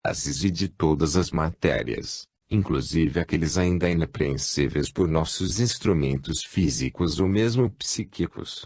gases e de todas as matérias, inclusive aqueles ainda inapreensíveis por nossos instrumentos físicos ou mesmo psíquicos.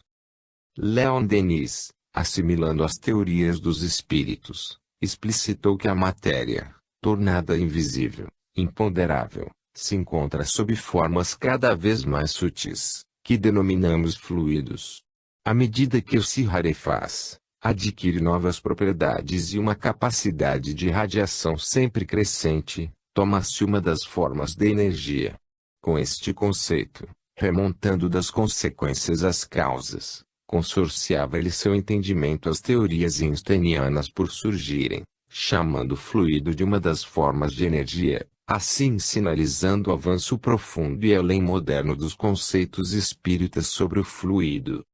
Leon Denis, assimilando as teorias dos espíritos, explicitou que a matéria, tornada invisível, imponderável, se encontra sob formas cada vez mais sutis, que denominamos fluidos. À medida que se rarefaz, adquire novas propriedades e uma capacidade de radiação sempre crescente, toma-se uma das formas de energia. Com este conceito, remontando das consequências às causas, consorciava ele seu entendimento às teorias einsteinianas por surgirem, chamando o fluido de uma das formas de energia, assim sinalizando o avanço profundo e além moderno dos conceitos espíritas sobre o fluido.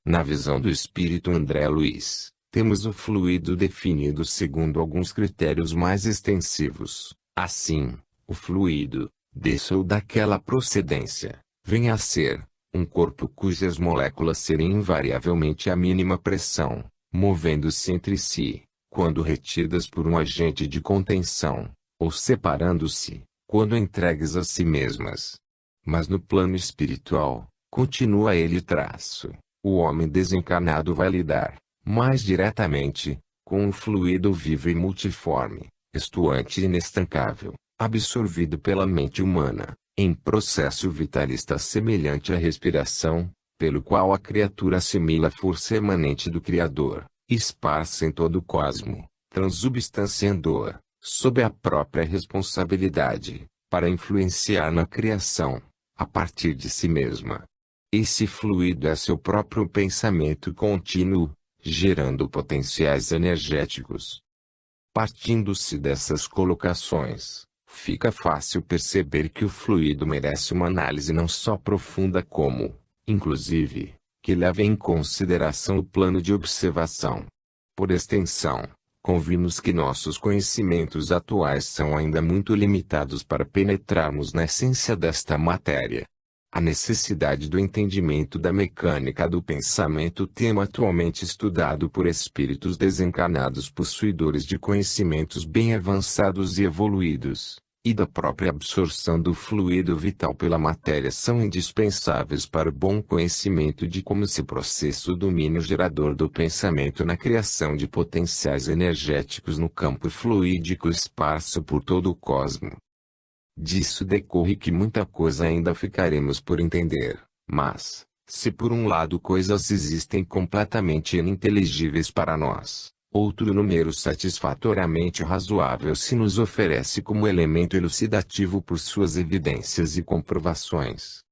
Na visão do espírito André Luiz, temos o fluido definido segundo alguns critérios mais extensivos. Assim, o fluido, desse ou daquela procedência, vem a ser um corpo cujas moléculas serem invariavelmente a mínima pressão, movendo-se entre si, quando retidas por um agente de contenção, ou separando-se, quando entregues a si mesmas. Mas no plano espiritual, continua ele traço. O homem desencarnado vai lidar, mais diretamente, com um fluido vivo e multiforme, estuante e inestancável, absorvido pela mente humana, em processo vitalista semelhante à respiração, pelo qual a criatura assimila a força emanente do Criador, esparsa em todo o cosmo, transubstanciando-a, sob a própria responsabilidade, para influenciar na criação, a partir de si mesma. Esse fluido é seu próprio pensamento contínuo, gerando potenciais energéticos. Partindo-se dessas colocações, fica fácil perceber que o fluido merece uma análise não só profunda como, inclusive, que leve em consideração o plano de observação. Por extensão, convimos que nossos conhecimentos atuais são ainda muito limitados para penetrarmos na essência desta matéria. A necessidade do entendimento da mecânica do pensamento, tema atualmente estudado por espíritos desencarnados possuidores de conhecimentos bem avançados e evoluídos, e da própria absorção do fluido vital pela matéria são indispensáveis para o bom conhecimento de como se processa o domínio gerador do pensamento na criação de potenciais energéticos no campo fluídico esparso por todo o cosmo. Disso decorre que muita coisa ainda ficaremos por entender, mas, se por um lado coisas existem completamente ininteligíveis para nós, outro número satisfatoriamente razoável se nos oferece como elemento elucidativo por suas evidências e comprovações.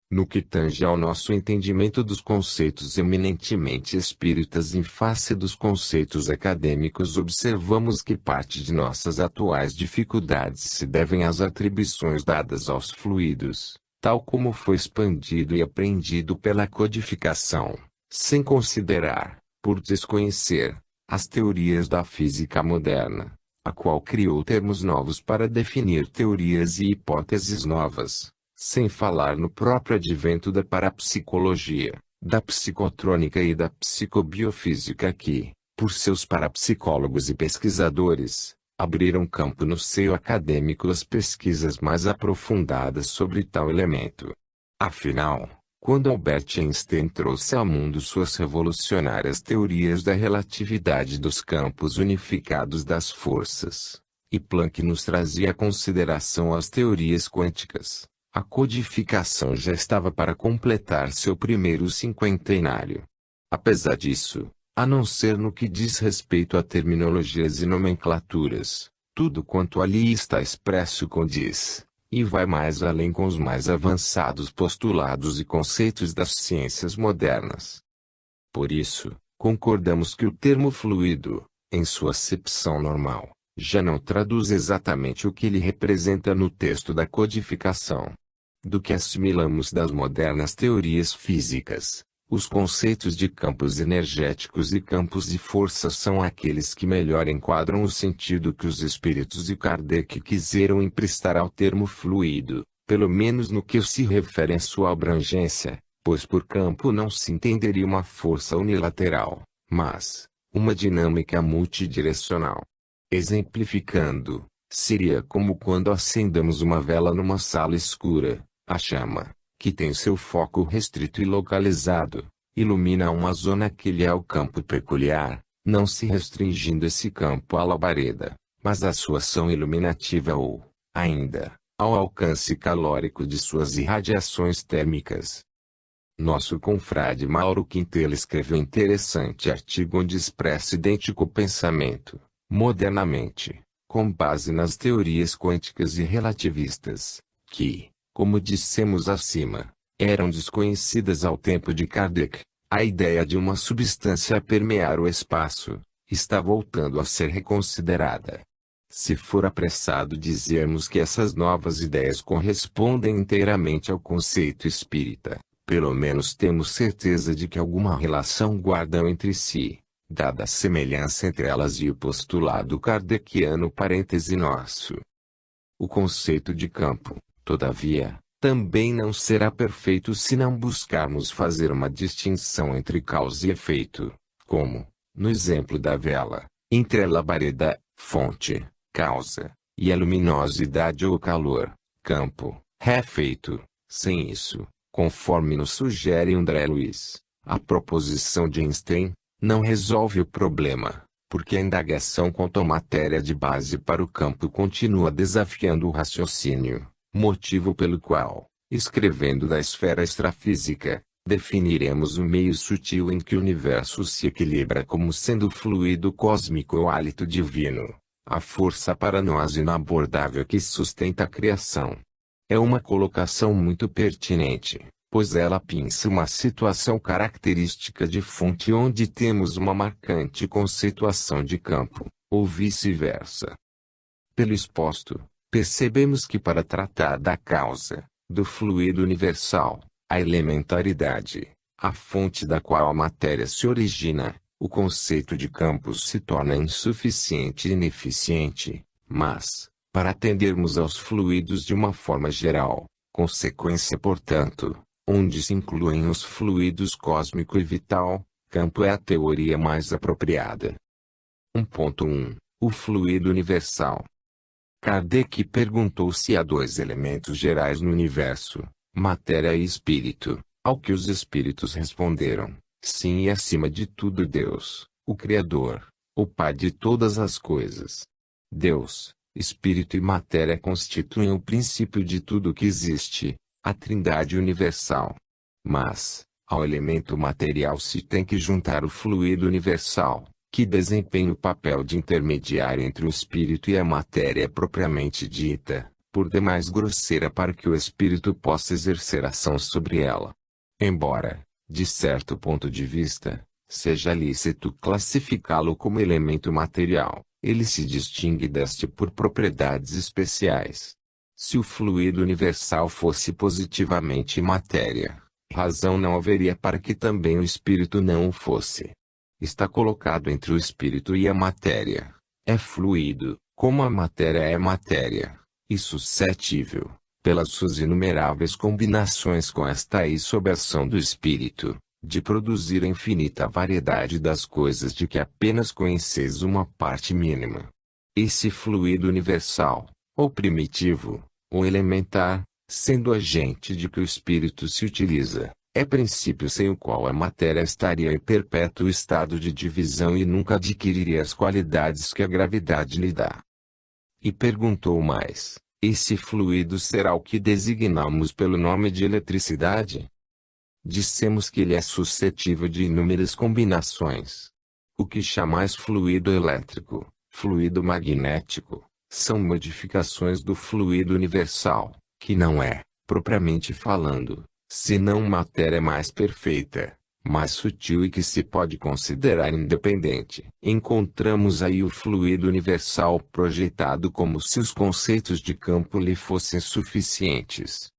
No que tange ao nosso entendimento dos conceitos eminentemente espíritas em face dos conceitos acadêmicos, observamos que parte de nossas atuais dificuldades se devem às atribuições dadas aos fluidos, tal como foi expandido e apreendido pela codificação, sem considerar, por desconhecer, as teorias da física moderna, a qual criou termos novos para definir teorias e hipóteses novas. Sem falar no próprio advento da parapsicologia, da psicotrônica e da psicobiofísica que, por seus parapsicólogos e pesquisadores, abriram campo no seio acadêmico às pesquisas mais aprofundadas sobre tal elemento. Afinal, quando Albert Einstein trouxe ao mundo suas revolucionárias teorias da relatividade dos campos unificados das forças, e Planck nos trazia a consideração as teorias quânticas, a codificação já estava para completar seu primeiro cinquentenário. Apesar disso, a não ser no que diz respeito a terminologias e nomenclaturas, tudo quanto ali está expresso condiz, e vai mais além com os mais avançados postulados e conceitos das ciências modernas. Por isso, concordamos que o termo fluido, em sua acepção normal, já não traduz exatamente o que ele representa no texto da codificação. Do que assimilamos das modernas teorias físicas, os conceitos de campos energéticos e campos de força são aqueles que melhor enquadram o sentido que os espíritos e Kardec quiseram emprestar ao termo fluido, pelo menos no que se refere à sua abrangência, pois por campo não se entenderia uma força unilateral, mas uma dinâmica multidirecional. Exemplificando, seria como quando acendemos uma vela numa sala escura. A chama, que tem seu foco restrito e localizado, ilumina uma zona que lhe é o campo peculiar, não se restringindo esse campo à labareda, mas à sua ação iluminativa ou, ainda, ao alcance calórico de suas irradiações térmicas. Nosso confrade Mauro Quintela escreveu interessante artigo onde expressa idêntico pensamento, modernamente, com base nas teorias quânticas e relativistas, que, como dissemos acima, eram desconhecidas ao tempo de Kardec. A ideia de uma substância a permear o espaço está voltando a ser reconsiderada. Se for apressado dizermos que essas novas ideias correspondem inteiramente ao conceito espírita, pelo menos temos certeza de que alguma relação guardam entre si, dada a semelhança entre elas e o postulado kardeciano parêntese nosso. O conceito de campo, todavia, também não será perfeito se não buscarmos fazer uma distinção entre causa e efeito, como, no exemplo da vela, entre a labareda, fonte, causa, e a luminosidade ou calor, campo, efeito. Sem isso, conforme nos sugere André Luiz, a proposição de Einstein não resolve o problema, porque a indagação quanto à matéria de base para o campo continua desafiando o raciocínio, motivo pelo qual, escrevendo da esfera extrafísica, definiremos o meio sutil em que o universo se equilibra como sendo fluido cósmico ou hálito divino, a força para nós inabordável que sustenta a criação. É uma colocação muito pertinente, pois ela pinça uma situação característica de fonte onde temos uma marcante conceituação de campo, ou vice-versa. Pelo exposto, percebemos que para tratar da causa, do fluido universal, a elementaridade, a fonte da qual a matéria se origina, o conceito de campo se torna insuficiente e ineficiente, mas, para atendermos aos fluidos de uma forma geral, consequência portanto, onde se incluem os fluidos cósmico e vital, campo é a teoria mais apropriada. 1.1 O fluido universal. Kardec perguntou se há dois elementos gerais no universo, matéria e espírito, ao que os espíritos responderam, sim e acima de tudo Deus, o Criador, o Pai de todas as coisas. Deus, espírito e matéria constituem o princípio de tudo que existe, a trindade universal. Mas, ao elemento material se tem que juntar o fluido universal, que desempenha o papel de intermediário entre o espírito e a matéria propriamente dita, por demais grosseira para que o espírito possa exercer ação sobre ela. Embora, de certo ponto de vista, seja lícito classificá-lo como elemento material, ele se distingue deste por propriedades especiais. Se o fluido universal fosse positivamente matéria, razão não haveria para que também o espírito não o fosse. Está colocado entre o espírito e a matéria. É fluido, como a matéria é matéria, e suscetível, pelas suas inumeráveis combinações com esta e sob a ação do espírito, de produzir a infinita variedade das coisas de que apenas conheceis uma parte mínima. Esse fluido universal, ou primitivo, ou elementar, sendo agente de que o espírito se utiliza, é princípio sem o qual a matéria estaria em perpétuo estado de divisão e nunca adquiriria as qualidades que a gravidade lhe dá. E perguntou mais, esse fluido será o que designamos pelo nome de eletricidade? Dissemos que ele é suscetível de inúmeras combinações. O que chamais fluido elétrico, fluido magnético, são modificações do fluido universal, que não é, propriamente falando, senão matéria mais perfeita, mais sutil e que se pode considerar independente. Encontramos aí o fluido universal projetado como se os conceitos de campo lhe fossem suficientes.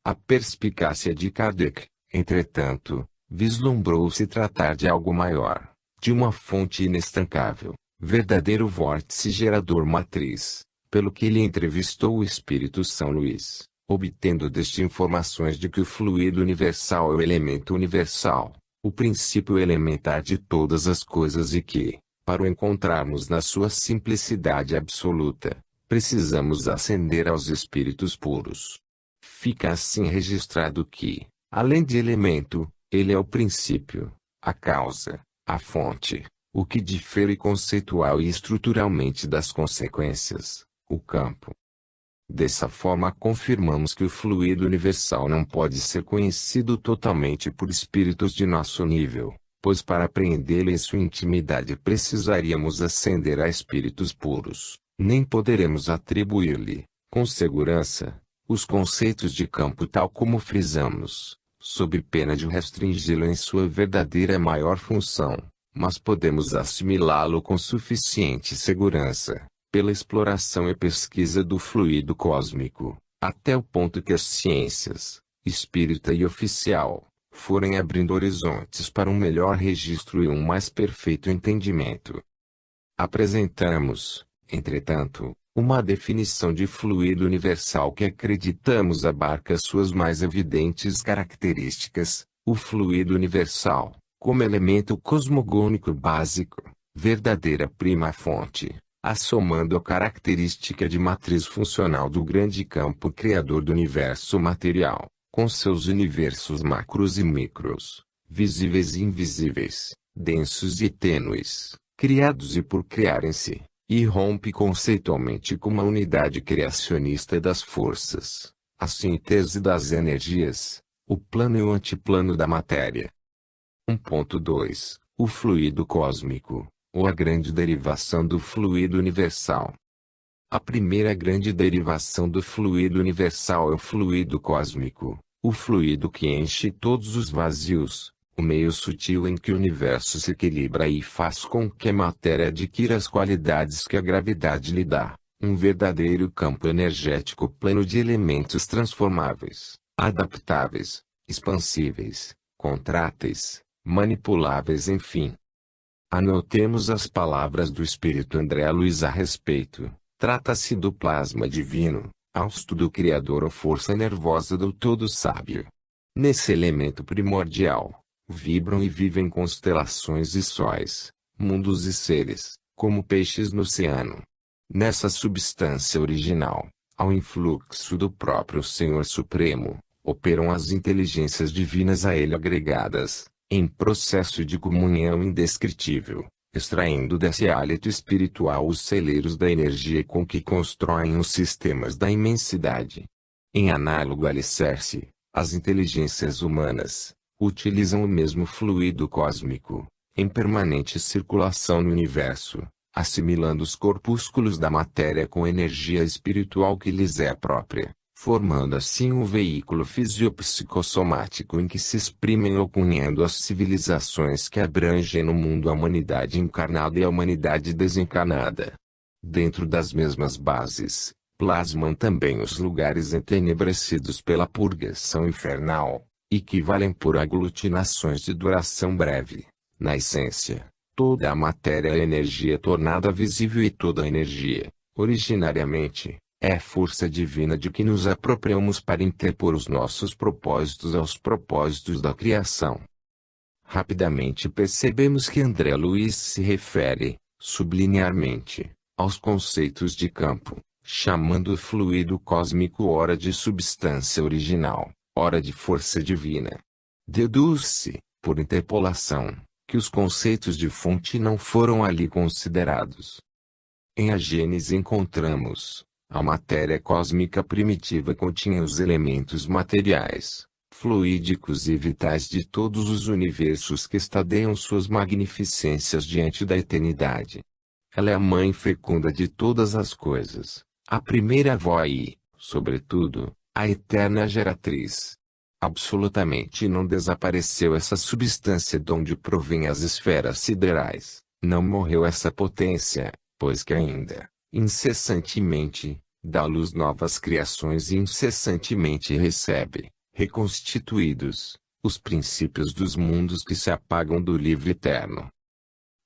A perspicácia de Kardec, entretanto, vislumbrou se tratar de algo maior, de uma fonte inestancável, verdadeiro vórtice gerador matriz, pelo que ele entrevistou o Espírito São Luís, obtendo deste informações de que o fluido universal é o elemento universal, o princípio elementar de todas as coisas e que, Para o encontrarmos na sua simplicidade absoluta, precisamos ascender aos espíritos puros. Fica assim registrado que, além de elemento, ele é o princípio, a causa, a fonte, o que difere conceitual e estruturalmente das consequências, o campo. Dessa forma confirmamos que o fluido universal não pode ser conhecido totalmente por espíritos de nosso nível, pois para apreendê-lo em sua intimidade precisaríamos ascender a espíritos puros, nem poderemos atribuir-lhe, com segurança, os conceitos de campo tal como frisamos, sob pena de restringi-lo em sua verdadeira maior função, mas podemos assimilá-lo com suficiente segurança, pela exploração e pesquisa do fluido cósmico, até o ponto que as ciências, espírita e oficial, forem abrindo horizontes para um melhor registro e um mais perfeito entendimento. Apresentamos, entretanto, uma definição de fluido universal que acreditamos abarca suas mais evidentes características. O fluido universal, como elemento cosmogônico básico, verdadeira prima-fonte, assomando a característica de matriz funcional do grande campo criador do universo material, com seus universos macros e micros, visíveis e invisíveis, densos e tênues, criados e por criarem-se, e rompe conceitualmente com uma unidade criacionista das forças, a síntese das energias, o plano e o antiplano da matéria. 1.2 O fluido cósmico, ou a grande derivação do fluido universal. A primeira grande derivação do fluido universal é o fluido cósmico, o fluido que enche todos os vazios, o meio sutil em que o universo se equilibra e faz com que a matéria adquira as qualidades que a gravidade lhe dá, um verdadeiro campo energético pleno de elementos transformáveis, adaptáveis, expansíveis, contráteis, manipuláveis, enfim. Anotemos as palavras do Espírito André Luiz a respeito. Trata-se do plasma divino, hausto do Criador ou força nervosa do Todo Sábio. Nesse elemento primordial, vibram e vivem constelações e sóis, mundos e seres, como peixes no oceano. Nessa substância original, ao influxo do próprio Senhor Supremo, operam as inteligências divinas a ele agregadas, em processo de comunhão indescritível, extraindo desse hálito espiritual os celeiros da energia com que constroem os sistemas da imensidade. Em análogo alicerce, as inteligências humanas utilizam o mesmo fluido cósmico, em permanente circulação no universo, assimilando os corpúsculos da matéria com energia espiritual que lhes é própria, formando assim um veículo fisiopsicossomático em que se exprimem ou cunhando as civilizações que abrangem no mundo a humanidade encarnada e a humanidade desencarnada. Dentro das mesmas bases, plasmam também os lugares entenebrecidos pela purgação infernal, e que valem por aglutinações de duração breve. Na essência, toda a matéria é energia tornada visível e toda a energia, originariamente, é força divina de que nos apropriamos para interpor os nossos propósitos aos propósitos da criação. Rapidamente percebemos que André Luiz se refere, sublinearmente, aos conceitos de campo, chamando o fluido cósmico ora de substância original, ora de força divina. Deduz-se, por interpolação, que os conceitos de fonte não foram ali considerados. Em a Gênese encontramos, a matéria cósmica primitiva continha os elementos materiais, fluídicos e vitais de todos os universos que estadeiam suas magnificências diante da eternidade. Ela é a mãe fecunda de todas as coisas, a primeira avó e, sobretudo, a eterna geratriz. Absolutamente não desapareceu essa substância de onde provém as esferas siderais, não morreu essa potência, pois que ainda, incessantemente, dá à luz novas criações e incessantemente recebe, reconstituídos, os princípios dos mundos que se apagam do livro eterno.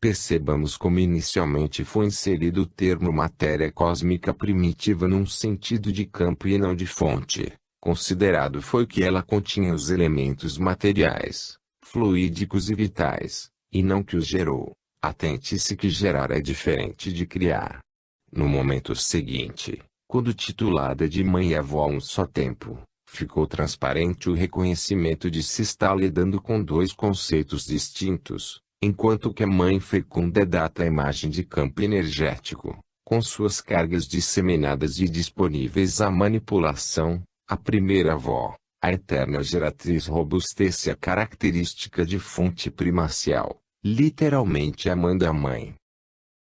Percebamos como inicialmente foi inserido o termo matéria cósmica primitiva num sentido de campo e não de fonte. Considerado foi que ela continha os elementos materiais, fluídicos e vitais, e não que os gerou, Atente-se que gerar é diferente de criar. No momento seguinte, quando titulada de mãe e avó a um só tempo, ficou transparente o reconhecimento de se estar lidando com dois conceitos distintos, enquanto que a mãe fecunda data a imagem de campo energético, com suas cargas disseminadas e disponíveis à manipulação, a primeira avó, a eterna geratriz robustece a característica de fonte primacial, literalmente a mãe da mãe.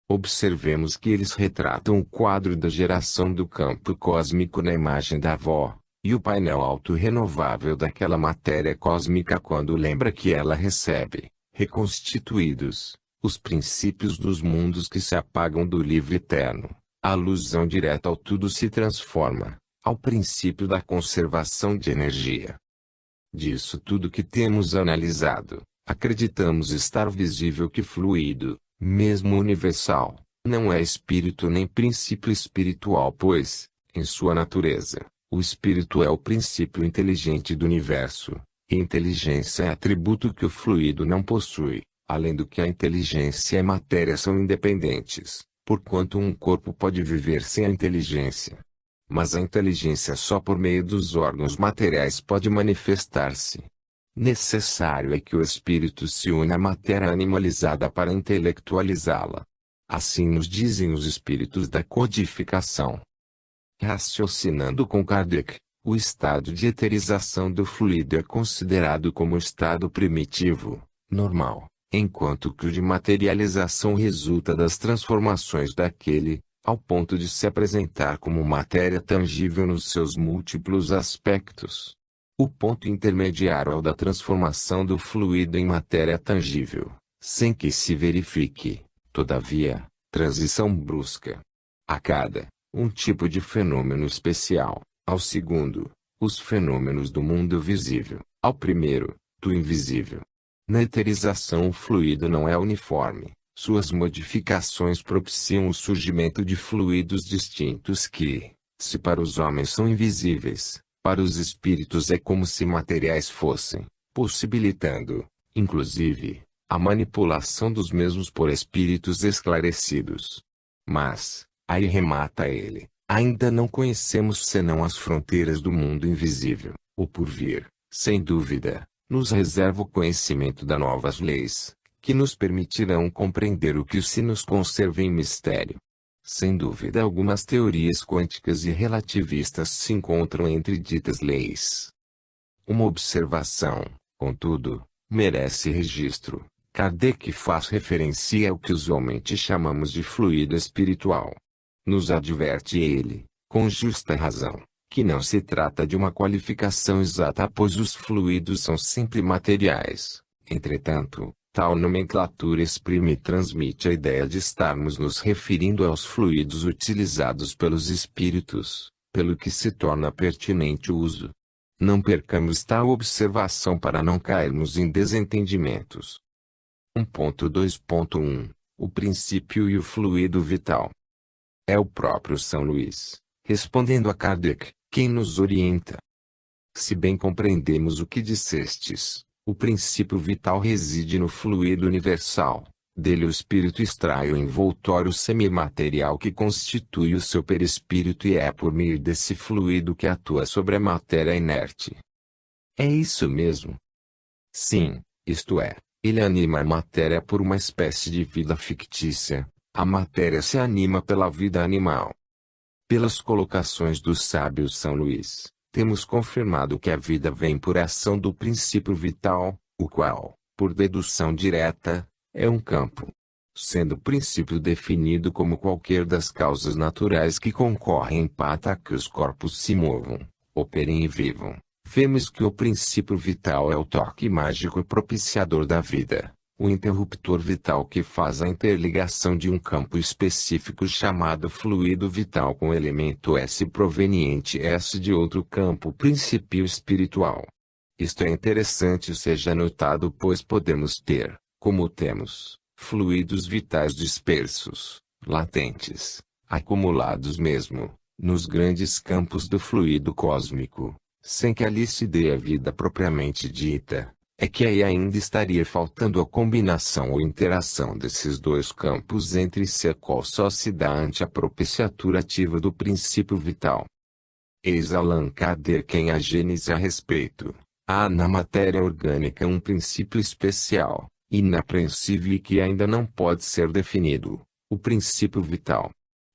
Observemos que eles retratam o quadro da geração do campo cósmico na imagem da avó, e o painel autorrenovável daquela matéria cósmica quando lembra que ela recebe, reconstituídos, os princípios dos mundos que se apagam do livro eterno. A alusão direta ao tudo se transforma, ao princípio da conservação de energia. Disso tudo que temos analisado, acreditamos estar visível que fluido, mesmo universal, não é espírito nem princípio espiritual, pois, em sua natureza, o espírito é o princípio inteligente do universo, e inteligência é atributo que o fluido não possui, além do que a inteligência e a matéria são independentes, porquanto um corpo pode viver sem a inteligência. Mas a inteligência só por meio dos órgãos materiais pode manifestar-se. Necessário é que o espírito se una à matéria animalizada para intelectualizá-la. Assim nos dizem os espíritos da codificação. Raciocinando com Kardec, o estado de eterização do fluido é considerado como estado primitivo, normal, enquanto que o de materialização resulta das transformações daquele, ao ponto de se apresentar como matéria tangível nos seus múltiplos aspectos. O ponto intermediário é o da transformação do fluido em matéria tangível, sem que se verifique, todavia, transição brusca. A cada, um tipo de fenômeno especial, ao segundo, os fenômenos do mundo visível, ao primeiro, do invisível. Na eterização o fluido não é uniforme, suas modificações propiciam o surgimento de fluidos distintos que, se para os homens são invisíveis, para os espíritos é como se materiais fossem, possibilitando, inclusive, a manipulação dos mesmos por espíritos esclarecidos. Mas, aí remata ele, ainda não conhecemos senão as fronteiras do mundo invisível, o porvir, sem dúvida, nos reserva o conhecimento das novas leis, que nos permitirão compreender o que se nos conserva em mistério. Sem dúvida algumas teorias quânticas e relativistas se encontram entre ditas leis. Uma observação, contudo, merece registro. Kardec faz referência ao que usualmente chamamos de fluido espiritual. Nos adverte ele, com justa razão, que não se trata de uma qualificação exata pois os fluidos são sempre materiais. Entretanto, tal nomenclatura exprime e transmite a ideia de estarmos nos referindo aos fluidos utilizados pelos espíritos, pelo que se torna pertinente o uso. Não percamos tal observação para não cairmos em desentendimentos. 1.2.1 O princípio e o fluido vital. É o próprio São Luís, respondendo a Kardec, quem nos orienta. Se bem compreendemos o que dissestes, o princípio vital reside no fluido universal, dele o espírito extrai o envoltório semimaterial que constitui o seu perispírito e é por meio desse fluido que atua sobre a matéria inerte. É isso mesmo? Sim, isto é, ele anima a matéria por uma espécie de vida fictícia, a matéria se anima pela vida animal. Pelas colocações do sábio São Luís, temos confirmado que a vida vem por ação do princípio vital, o qual, por dedução direta, é um campo. Sendo o princípio definido como qualquer das causas naturais que concorrem para que os corpos se movam, operem e vivam, vemos que o princípio vital é o toque mágico e propiciador da vida, o interruptor vital que faz a interligação de um campo específico chamado fluido vital com o elemento S proveniente S de outro campo princípio espiritual. Isto é interessante seja notado pois podemos ter, como temos, fluidos vitais dispersos, latentes, acumulados mesmo, nos grandes campos do fluido cósmico, sem que ali se dê a vida propriamente dita. é que aí ainda estaria faltando a combinação ou interação desses dois campos entre si, a qual só se dá ante a propiciatura ativa do princípio vital. Eis Allan Kardec em A Gênese a respeito. Há na matéria orgânica um princípio especial, inapreensível e que ainda não pode ser definido, o princípio vital.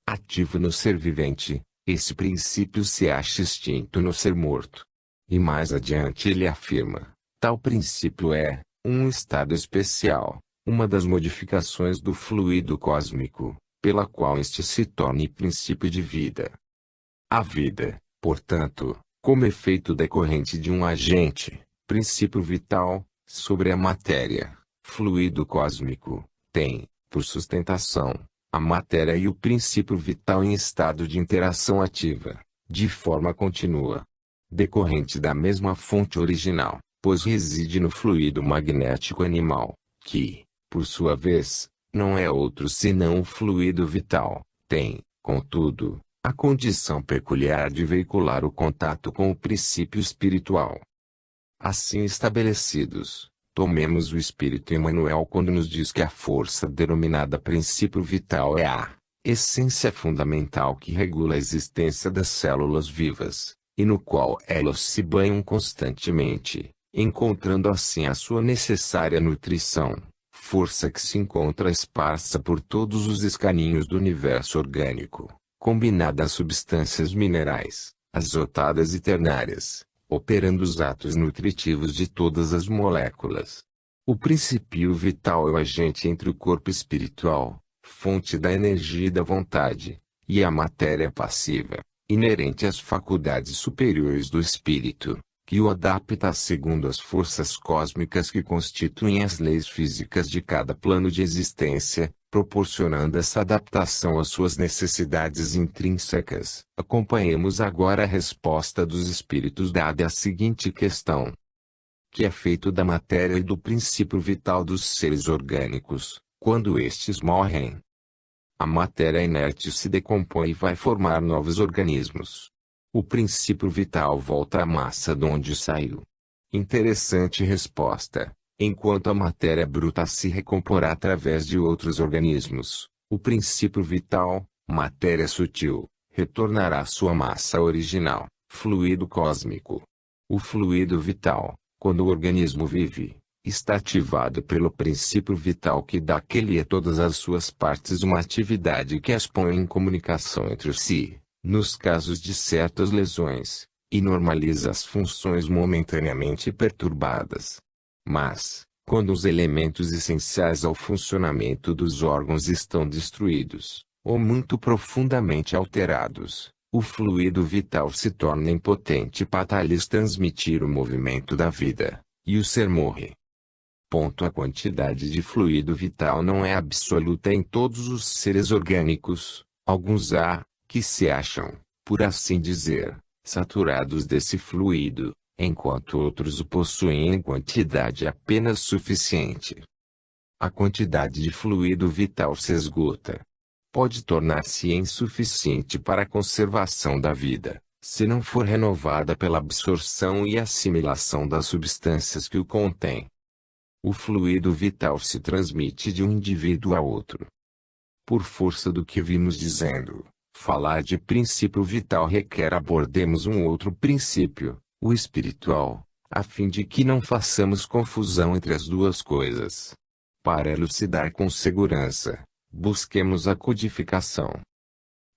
Ativo no ser vivente, esse princípio se acha extinto no ser morto. E mais adiante ele afirma: tal princípio é, um estado especial, uma das modificações do fluido cósmico, pela qual este se torne princípio de vida. A vida, portanto, como efeito decorrente de um agente, princípio vital, sobre a matéria, fluido cósmico, tem, por sustentação, a matéria e o princípio vital em estado de interação ativa, de forma contínua, decorrente da mesma fonte original, pois reside no fluido magnético animal, que, por sua vez, não é outro senão o fluido vital, tem, contudo, a condição peculiar de veicular o contato com o princípio espiritual. Assim estabelecidos, tomemos o Espírito Emmanuel quando nos diz que a força denominada princípio vital é a essência fundamental que regula a existência das células vivas, e no qual elas se banham constantemente, encontrando assim a sua necessária nutrição, força que se encontra esparsa por todos os escaninhos do universo orgânico, combinada às substâncias minerais, azotadas e ternárias, operando os atos nutritivos de todas as moléculas. O princípio vital é o agente entre o corpo espiritual, fonte da energia e da vontade, e a matéria passiva, inerente às faculdades superiores do espírito, que o adapta segundo as forças cósmicas que constituem as leis físicas de cada plano de existência, proporcionando essa adaptação às suas necessidades intrínsecas. Acompanhemos agora a resposta dos espíritos dada à seguinte questão: que é feito da matéria e do princípio vital dos seres orgânicos, quando estes morrem? A matéria inerte se decompõe e vai formar novos organismos. O princípio vital volta à massa de onde saiu. Interessante resposta. Enquanto a matéria bruta se recomporá através de outros organismos, o princípio vital, matéria sutil, retornará à sua massa original, fluido cósmico. O fluido vital, quando o organismo vive, está ativado pelo princípio vital que dá àquele e a todas as suas partes uma atividade que as põe em comunicação entre si, nos casos de certas lesões, e normaliza as funções momentaneamente perturbadas. Mas, quando os elementos essenciais ao funcionamento dos órgãos estão destruídos, ou muito profundamente alterados, o fluido vital se torna impotente para lhes transmitir o movimento da vida, e o ser morre. A quantidade de fluido vital não é absoluta em todos os seres orgânicos. Alguns há, que se acham, por assim dizer, saturados desse fluido, enquanto outros o possuem em quantidade apenas suficiente. A quantidade de fluido vital se esgota. Pode tornar-se insuficiente para a conservação da vida, se não for renovada pela absorção e assimilação das substâncias que o contêm. O fluido vital se transmite de um indivíduo a outro. Por força do que vimos dizendo, falar de princípio vital requer abordemos um outro princípio, o espiritual, a fim de que não façamos confusão entre as duas coisas. Para elucidar com segurança, busquemos a codificação.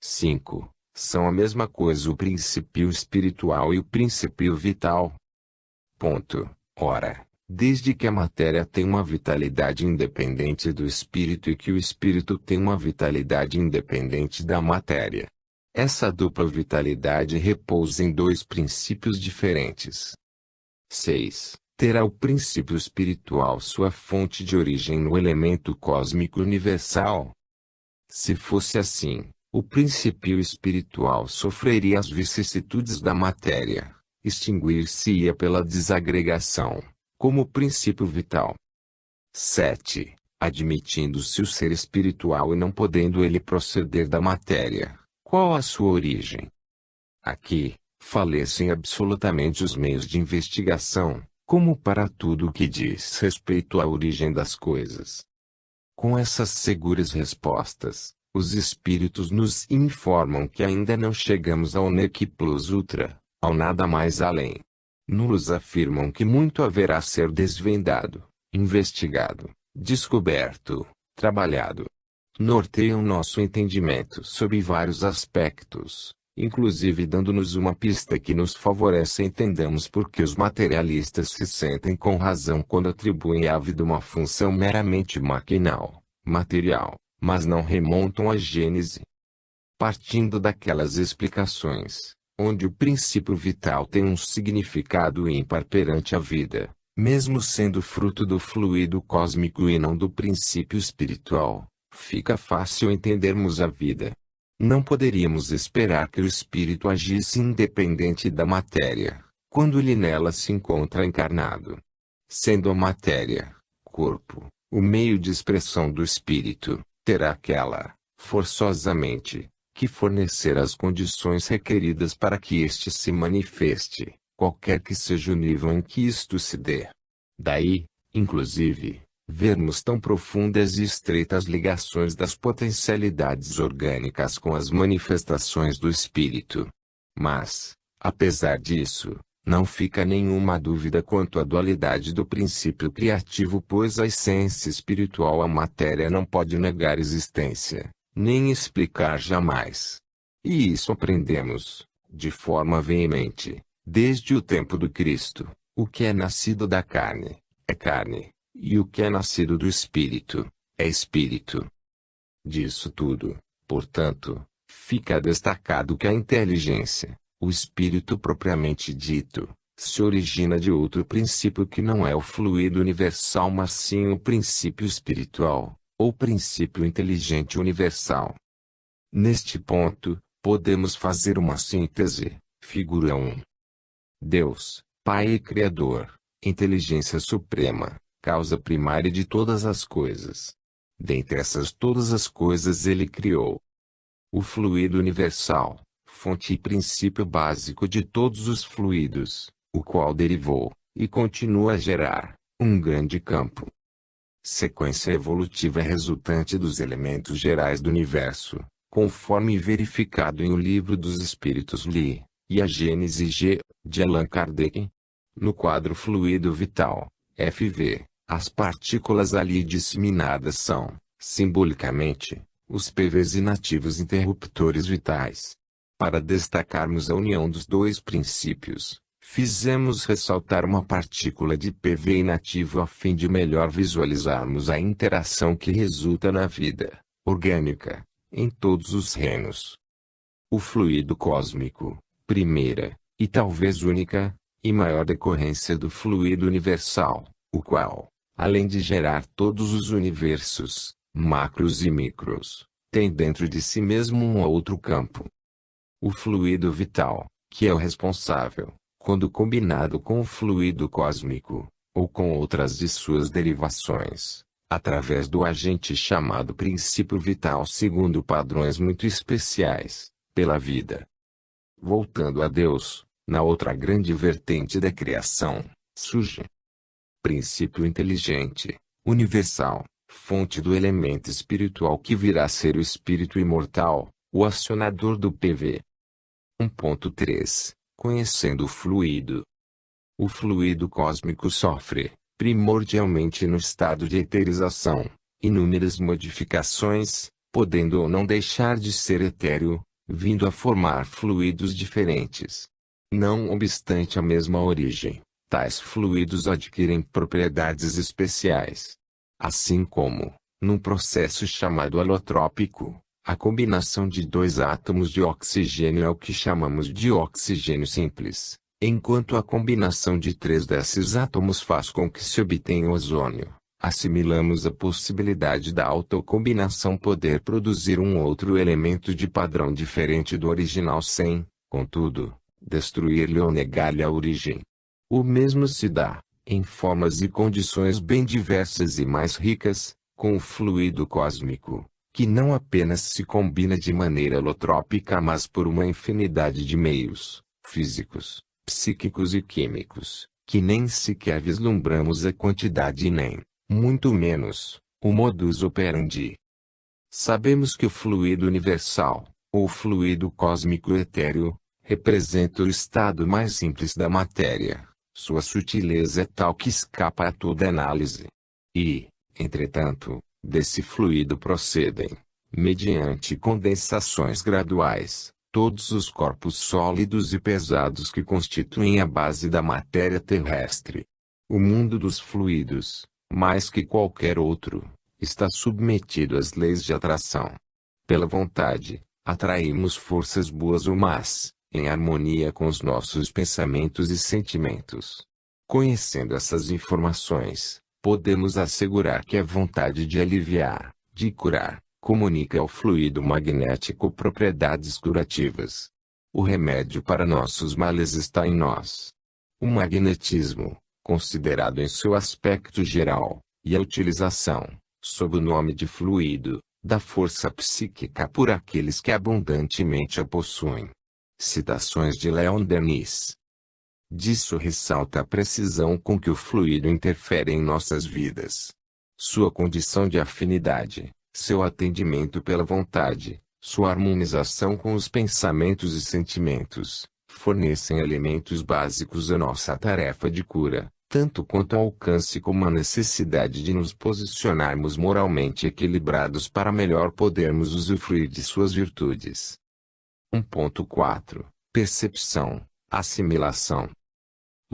5. São a mesma coisa o princípio espiritual e o princípio vital. Ora, desde que a matéria tem uma vitalidade independente do espírito e que o espírito tem uma vitalidade independente da matéria, essa dupla vitalidade repousa em dois princípios diferentes. 6. Terá o princípio espiritual sua fonte de origem no elemento cósmico universal? Se fosse assim, o princípio espiritual sofreria as vicissitudes da matéria, extinguir-se-ia pela desagregação, como princípio vital. 7. Admitindo-se o ser espiritual e não podendo ele proceder da matéria, qual a sua origem? Aqui, falecem absolutamente os meios de investigação, como para tudo o que diz respeito à origem das coisas. Com essas seguras respostas, os espíritos nos informam que ainda não chegamos ao nec plus ultra, ao nada mais além. Nos afirmam que muito haverá a ser desvendado, investigado, descoberto, trabalhado. Norteiam nosso entendimento sob vários aspectos, inclusive dando-nos uma pista que nos favorece entendamos por que os materialistas se sentem com razão quando atribuem à vida uma função meramente maquinal, material, mas não remontam à Gênese. Partindo daquelas explicações, onde o princípio vital tem um significado ímpar perante a vida, mesmo sendo fruto do fluido cósmico e não do princípio espiritual, fica fácil entendermos a vida. Não poderíamos esperar que o espírito agisse independente da matéria, quando ele nela se encontra encarnado. Sendo a matéria, corpo, o meio de expressão do espírito, terá aquela, forçosamente, que fornecer as condições requeridas para que este se manifeste, qualquer que seja o nível em que isto se dê. Daí, inclusive, vermos tão profundas e estreitas ligações das potencialidades orgânicas com as manifestações do espírito. Mas, apesar disso, não fica nenhuma dúvida quanto à dualidade do princípio criativo, pois a essência espiritual à matéria não pode negar existência, nem explicar jamais. E isso aprendemos, de forma veemente, desde o tempo do Cristo: o que é nascido da carne, é carne. E o que é nascido do espírito, é espírito. Disso tudo, portanto, fica destacado que a inteligência, o espírito propriamente dito, se origina de outro princípio que não é o fluido universal mas sim o princípio espiritual, ou princípio inteligente universal. Neste ponto, podemos fazer uma síntese, figura 1. Deus, Pai e Criador, inteligência suprema, causa primária de todas as coisas. Dentre essas todas as coisas ele criou o fluido universal, fonte e princípio básico de todos os fluidos, o qual derivou, e continua a gerar, um grande campo. Sequência evolutiva resultante dos elementos gerais do universo, conforme verificado em O Livro dos Espíritos Li, e a Gênese G, de Allan Kardec. No quadro fluido vital, FV, as partículas ali disseminadas são, simbolicamente, os PVs inativos interruptores vitais. Para destacarmos a união dos dois princípios, fizemos ressaltar uma partícula de PV inativo a fim de melhor visualizarmos a interação que resulta na vida orgânica, em todos os reinos. O fluido cósmico, primeira, e talvez única, e maior decorrência do fluido universal, o qual, além de gerar todos os universos, macros e micros, tem dentro de si mesmo um outro campo. O fluido vital, que é o responsável, quando combinado com o fluido cósmico, ou com outras de suas derivações, através do agente chamado princípio vital segundo padrões muito especiais, pela vida. Voltando a Deus, na outra grande vertente da criação, surge princípio inteligente, universal, fonte do elemento espiritual que virá a ser o espírito imortal, o acionador do PV. 1.3 Conhecendo o fluido. O fluido cósmico sofre, primordialmente no estado de eterização, inúmeras modificações, podendo ou não deixar de ser etéreo, vindo a formar fluidos diferentes. Não obstante a mesma origem, tais fluidos adquirem propriedades especiais. Assim como, num processo chamado alotrópico, a combinação de dois átomos de oxigênio é o que chamamos de oxigênio simples, enquanto a combinação de 3 desses átomos faz com que se obtenha ozônio. Assimilamos a possibilidade da autocombinação poder produzir um outro elemento de padrão diferente do original sem, contudo, destruir-lhe ou negar-lhe a origem. O mesmo se dá, em formas e condições bem diversas e mais ricas, com o fluido cósmico, que não apenas se combina de maneira alotrópica mas por uma infinidade de meios, físicos, psíquicos e químicos, que nem sequer vislumbramos a quantidade e nem, muito menos, o modus operandi. Sabemos que o fluido universal, ou fluido cósmico etéreo, representa o estado mais simples da matéria. Sua sutileza é tal que escapa a toda análise. E, entretanto, desse fluido procedem, mediante condensações graduais, todos os corpos sólidos e pesados que constituem a base da matéria terrestre. O mundo dos fluidos, mais que qualquer outro, está submetido às leis de atração. Pela vontade, atraímos forças boas ou más, em harmonia com os nossos pensamentos e sentimentos. Conhecendo essas informações, podemos assegurar que a vontade de aliviar, de curar, comunica ao fluido magnético propriedades curativas. O remédio para nossos males está em nós. O magnetismo, considerado em seu aspecto geral, e a utilização, sob o nome de fluido, da força psíquica por aqueles que abundantemente a possuem. Citações de Leon Denis. Disso ressalta a precisão com que o fluido interfere em nossas vidas. Sua condição de afinidade, seu atendimento pela vontade, sua harmonização com os pensamentos e sentimentos, fornecem elementos básicos à nossa tarefa de cura, tanto quanto ao alcance como a necessidade de nos posicionarmos moralmente equilibrados para melhor podermos usufruir de suas virtudes. 1.4 Percepção, assimilação.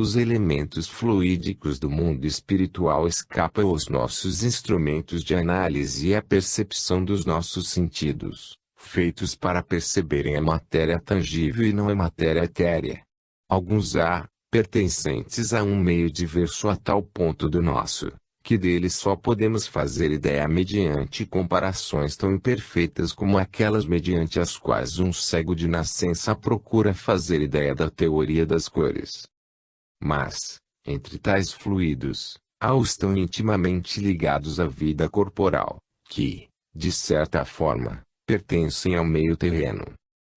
Os elementos fluídicos do mundo espiritual escapam aos nossos instrumentos de análise e à percepção dos nossos sentidos, feitos para perceberem a matéria tangível e não a matéria etérea. Alguns há, pertencentes a um meio diverso a tal ponto do nosso, que deles só podemos fazer ideia mediante comparações tão imperfeitas como aquelas mediante as quais um cego de nascença procura fazer ideia da teoria das cores. Mas, entre tais fluidos, há os tão intimamente ligados à vida corporal, que, de certa forma, pertencem ao meio terreno.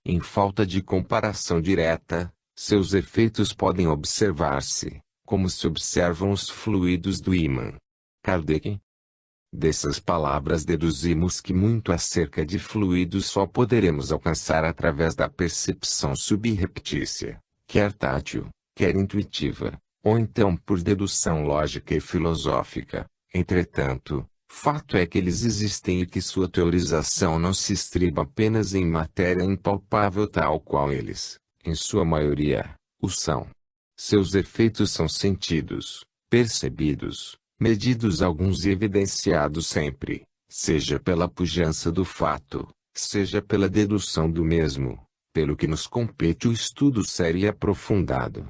Em falta de comparação direta, seus efeitos podem observar-se, como se observam os fluidos do ímã. Kardec. Dessas palavras deduzimos que muito acerca de fluidos só poderemos alcançar através da percepção subreptícia, quer tátil, quer intuitiva, ou então por dedução lógica e filosófica. Entretanto, fato é que eles existem e que sua teorização não se estriba apenas em matéria impalpável tal qual eles, em sua maioria, o são. Seus efeitos são sentidos, percebidos, medidos alguns e evidenciados sempre, seja pela pujança do fato, seja pela dedução do mesmo, pelo que nos compete o estudo sério e aprofundado.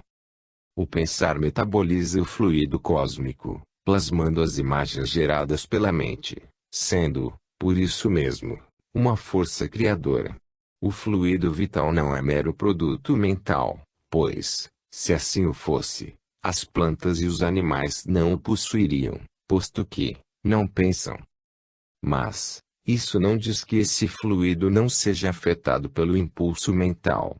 O pensar metaboliza o fluido cósmico, plasmando as imagens geradas pela mente, sendo, por isso mesmo, uma força criadora. O fluido vital não é mero produto mental, pois, se assim o fosse, as plantas e os animais não o possuiriam, posto que, não pensam. Mas, isso não diz que esse fluido não seja afetado pelo impulso mental,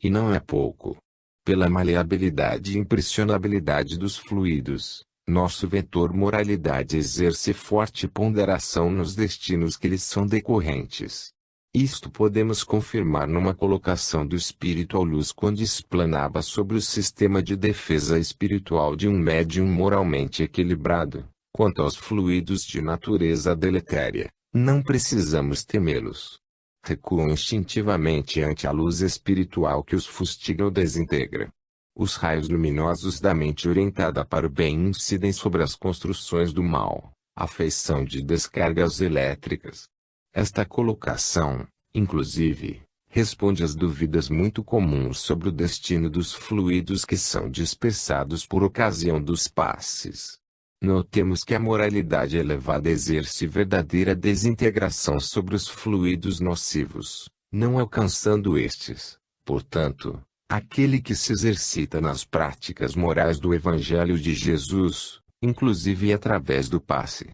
e não é pouco. Pela maleabilidade e impressionabilidade dos fluidos, nosso vetor moralidade exerce forte ponderação nos destinos que lhes são decorrentes. Isto podemos confirmar numa colocação do espírito à luz quando explanava sobre o sistema de defesa espiritual de um médium moralmente equilibrado. Quanto aos fluidos de natureza deletéria, não precisamos temê-los. Recuam instintivamente ante a luz espiritual que os fustiga ou desintegra. Os raios luminosos da mente orientada para o bem incidem sobre as construções do mal, à feição de descargas elétricas. Esta colocação, inclusive, responde às dúvidas muito comuns sobre o destino dos fluidos que são dispersados por ocasião dos passes. Notemos que a moralidade elevada exerce verdadeira desintegração sobre os fluidos nocivos, não alcançando estes. Portanto, aquele que se exercita nas práticas morais do Evangelho de Jesus, inclusive através do passe.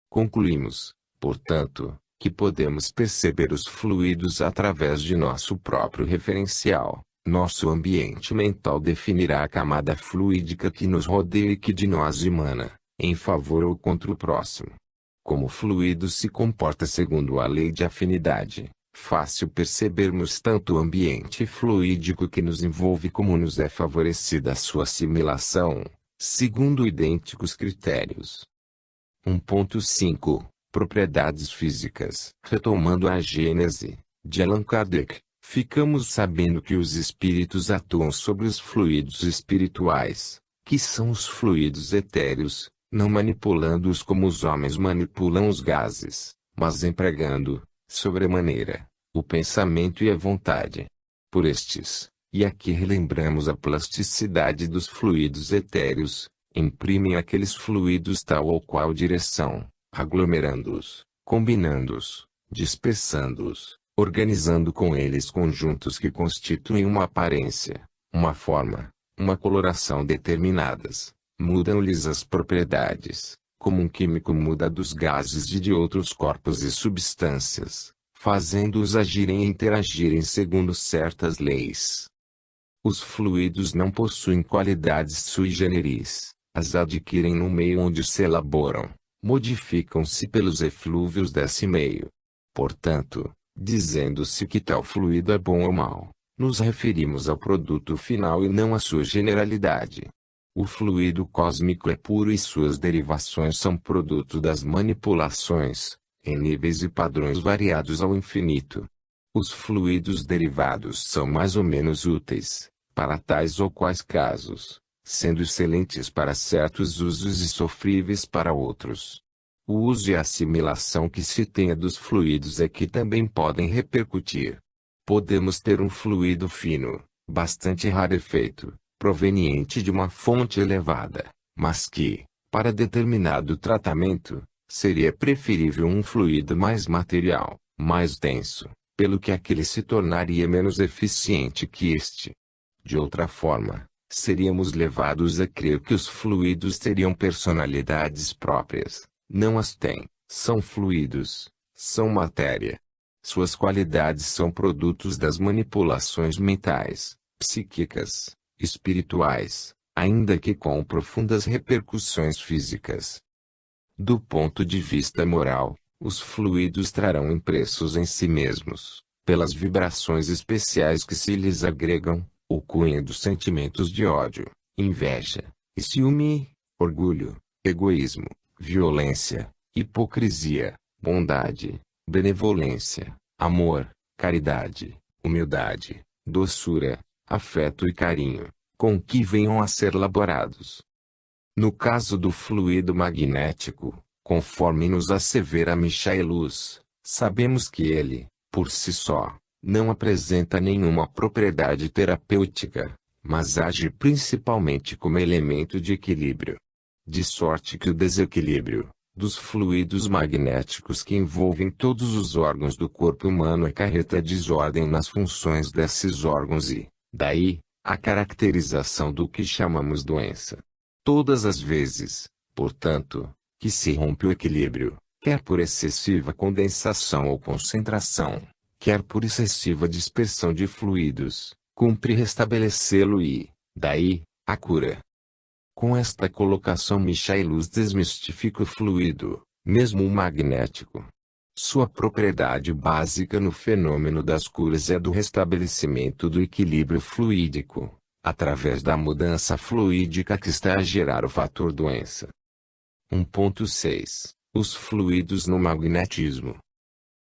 Concluímos, portanto, que podemos perceber os fluidos através de nosso próprio referencial, Nosso ambiente mental definirá a camada fluídica que nos rodeia e que de nós emana, em favor ou contra o próximo. Como o fluido se comporta segundo a lei de afinidade, fácil percebermos tanto o ambiente fluídico que nos envolve como nos é favorecida a sua assimilação, segundo idênticos critérios. 1.5 Propriedades físicas. Retomando a Gênese, de Allan Kardec, ficamos sabendo que os espíritos atuam sobre os fluidos espirituais, que são os fluidos etéreos, não manipulando-os como os homens manipulam os gases, mas empregando, sobremaneira, o pensamento e a vontade. Por estes, e aqui relembramos a plasticidade dos fluidos etéreos, imprimem aqueles fluidos tal ou qual direção, aglomerando-os, combinando-os, dispersando-os, organizando com eles conjuntos que constituem uma aparência, uma forma, uma coloração determinadas, mudam-lhes as propriedades, como um químico muda dos gases e de outros corpos e substâncias, fazendo-os agirem e interagirem segundo certas leis. Os fluidos não possuem qualidades sui generis, as adquirem no meio onde se elaboram, modificam-se pelos eflúvios desse meio. Portanto, dizendo-se que tal fluido é bom ou mau, nos referimos ao produto final e não à sua generalidade. O fluido cósmico é puro e suas derivações são produto das manipulações, em níveis e padrões variados ao infinito. Os fluidos derivados são mais ou menos úteis, para tais ou quais casos, sendo excelentes para certos usos e sofríveis para outros. O uso e a assimilação que se tenha dos fluidos é que também podem repercutir. Podemos ter um fluido fino, bastante rarefeito, proveniente de uma fonte elevada, mas que, para determinado tratamento, seria preferível um fluido mais material, mais denso, pelo que aquele se tornaria menos eficiente que este. De outra forma, seríamos levados a crer que os fluidos teriam personalidades próprias. Não as têm, são fluidos, são matéria. Suas qualidades são produtos das manipulações mentais, psíquicas, espirituais, ainda que com profundas repercussões físicas. Do ponto de vista moral, os fluidos trarão impressos em si mesmos, pelas vibrações especiais que se lhes agregam, o cunho dos sentimentos de ódio, inveja, e ciúme, orgulho, egoísmo, violência, hipocrisia, bondade, benevolência, amor, caridade, humildade, doçura, afeto e carinho, com que venham a ser laborados. No caso do fluido magnético, conforme nos assevera Michaelis, sabemos que ele, por si só, não apresenta nenhuma propriedade terapêutica, mas age principalmente como elemento de equilíbrio. De sorte que o desequilíbrio dos fluidos magnéticos que envolvem todos os órgãos do corpo humano acarreta desordem nas funções desses órgãos e, daí, a caracterização do que chamamos doença. Todas as vezes, portanto, que se rompe o equilíbrio, quer por excessiva condensação ou concentração, quer por excessiva dispersão de fluidos, cumpre restabelecê-lo e, daí, a cura. Com esta colocação Michaelis desmistifica o fluido, mesmo o magnético. Sua propriedade básica no fenômeno das curas é do restabelecimento do equilíbrio fluídico, através da mudança fluídica que está a gerar o fator doença. 1.6 Os fluidos no magnetismo.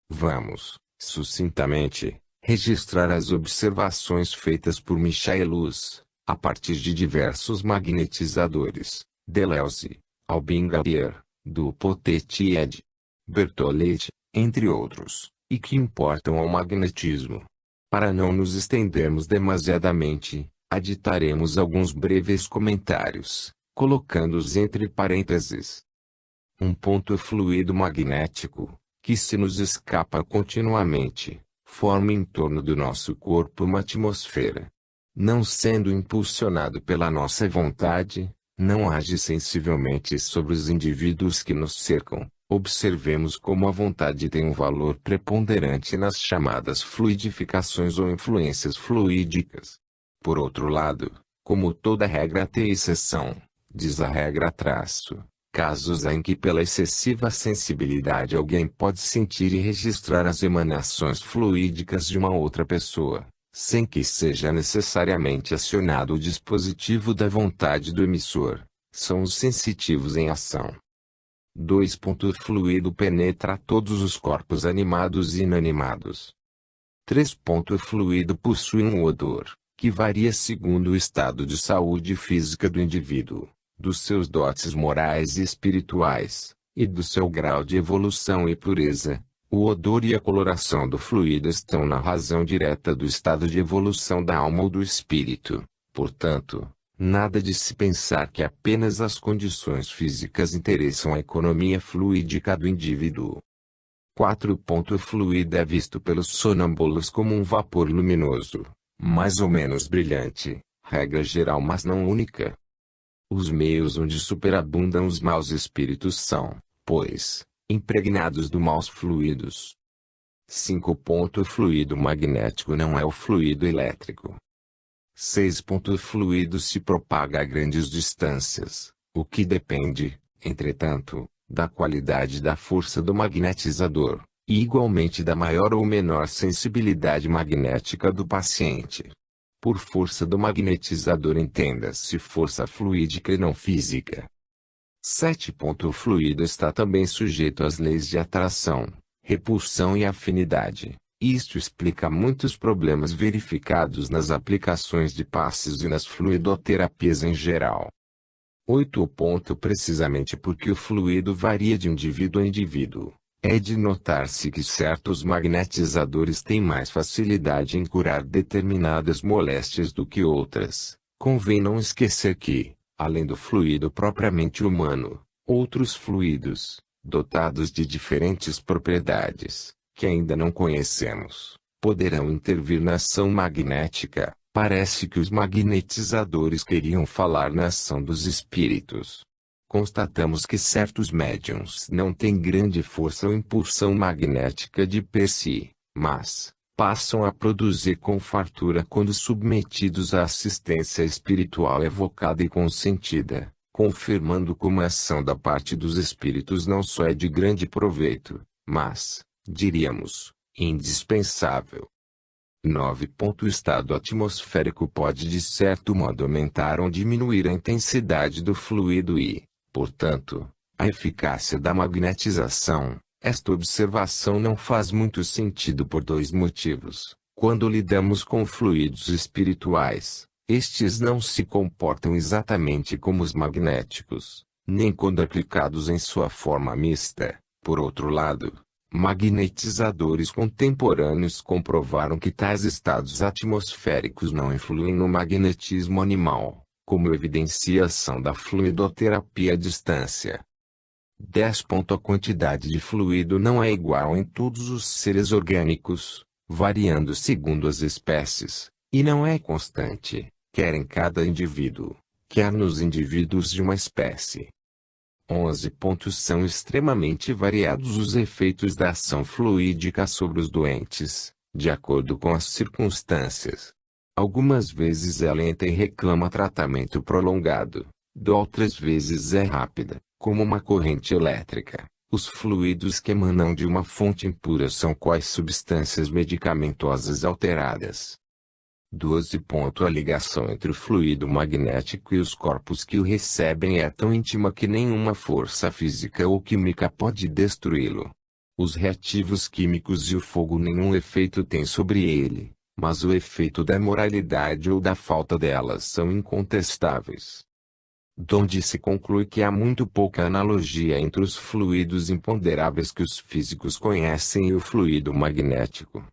Vamos, sucintamente, registrar as observações feitas por Michaelis, a partir de diversos magnetizadores, Deleuze, Albin Gabriel, Dupotet e Ed. Berthollet, entre outros, e que importam ao magnetismo. Para não nos estendermos demasiadamente, aditaremos alguns breves comentários, colocando-os entre parênteses. Um ponto fluido magnético, que se nos escapa continuamente, forma em torno do nosso corpo uma atmosfera. Não sendo impulsionado pela nossa vontade, não age sensivelmente sobre os indivíduos que nos cercam. Observemos como a vontade tem um valor preponderante nas chamadas fluidificações ou influências fluídicas. Por outro lado, como toda regra tem exceção, diz a regra traço, casos em que pela excessiva sensibilidade alguém pode sentir e registrar as emanações fluídicas de uma outra pessoa, sem que seja necessariamente acionado o dispositivo da vontade do emissor, são os sensitivos em ação. 2. O fluido penetra todos os corpos animados e inanimados. 3. O fluido possui um odor, que varia segundo o estado de saúde física do indivíduo, dos seus dotes morais e espirituais, e do seu grau de evolução e pureza. O odor e a coloração do fluido estão na razão direta do estado de evolução da alma ou do espírito. Portanto, nada de se pensar que apenas as condições físicas interessam a economia fluídica do indivíduo. 4. O fluido é visto pelos sonâmbulos como um vapor luminoso, mais ou menos brilhante, regra geral mas não única. Os meios onde superabundam os maus espíritos são, pois, impregnados do maus fluidos. 5. O fluido magnético não é o fluido elétrico. 6. O fluido se propaga a grandes distâncias, o que depende, entretanto, da qualidade da força do magnetizador, e igualmente da maior ou menor sensibilidade magnética do paciente. Por força do magnetizador entenda-se força fluídica e não física. 7. O fluido está também sujeito às leis de atração, repulsão e afinidade. Isto explica muitos problemas verificados nas aplicações de passes e nas fluidoterapias em geral. 8. Precisamente porque o fluido varia de indivíduo a indivíduo, é de notar-se que certos magnetizadores têm mais facilidade em curar determinadas moléstias do que outras. Convém não esquecer que, além do fluido propriamente humano, outros fluidos, dotados de diferentes propriedades, que ainda não conhecemos, poderão intervir na ação magnética. Parece que os magnetizadores queriam falar na ação dos espíritos. Constatamos que certos médiuns não têm grande força ou impulsão magnética de per si, mas passam a produzir com fartura quando submetidos à assistência espiritual evocada e consentida, confirmando como a ação da parte dos espíritos não só é de grande proveito, mas, diríamos, indispensável. 9. O estado atmosférico pode de certo modo aumentar ou diminuir a intensidade do fluido e, portanto, a eficácia da magnetização. Esta observação não faz muito sentido por dois motivos. Quando lidamos com fluidos espirituais, estes não se comportam exatamente como os magnéticos, nem quando aplicados em sua forma mista. Por outro lado, magnetizadores contemporâneos comprovaram que tais estados atmosféricos não influem no magnetismo animal, como evidencia a ação da fluidoterapia à distância. 10. A quantidade de fluido não é igual em todos os seres orgânicos, variando segundo as espécies, e não é constante, quer em cada indivíduo, quer nos indivíduos de uma espécie. 11. São extremamente variados os efeitos da ação fluídica sobre os doentes, de acordo com as circunstâncias. Algumas vezes é lenta e reclama tratamento prolongado, outras vezes é rápida, como uma corrente elétrica. Os fluidos que emanam de uma fonte impura são quais substâncias medicamentosas alteradas. 12. A ligação entre o fluido magnético e os corpos que o recebem é tão íntima que nenhuma força física ou química pode destruí-lo. Os reativos químicos e o fogo nenhum efeito têm sobre ele, mas o efeito da moralidade ou da falta delas são incontestáveis. Donde se conclui que há muito pouca analogia entre os fluidos imponderáveis que os físicos conhecem e o fluido magnético.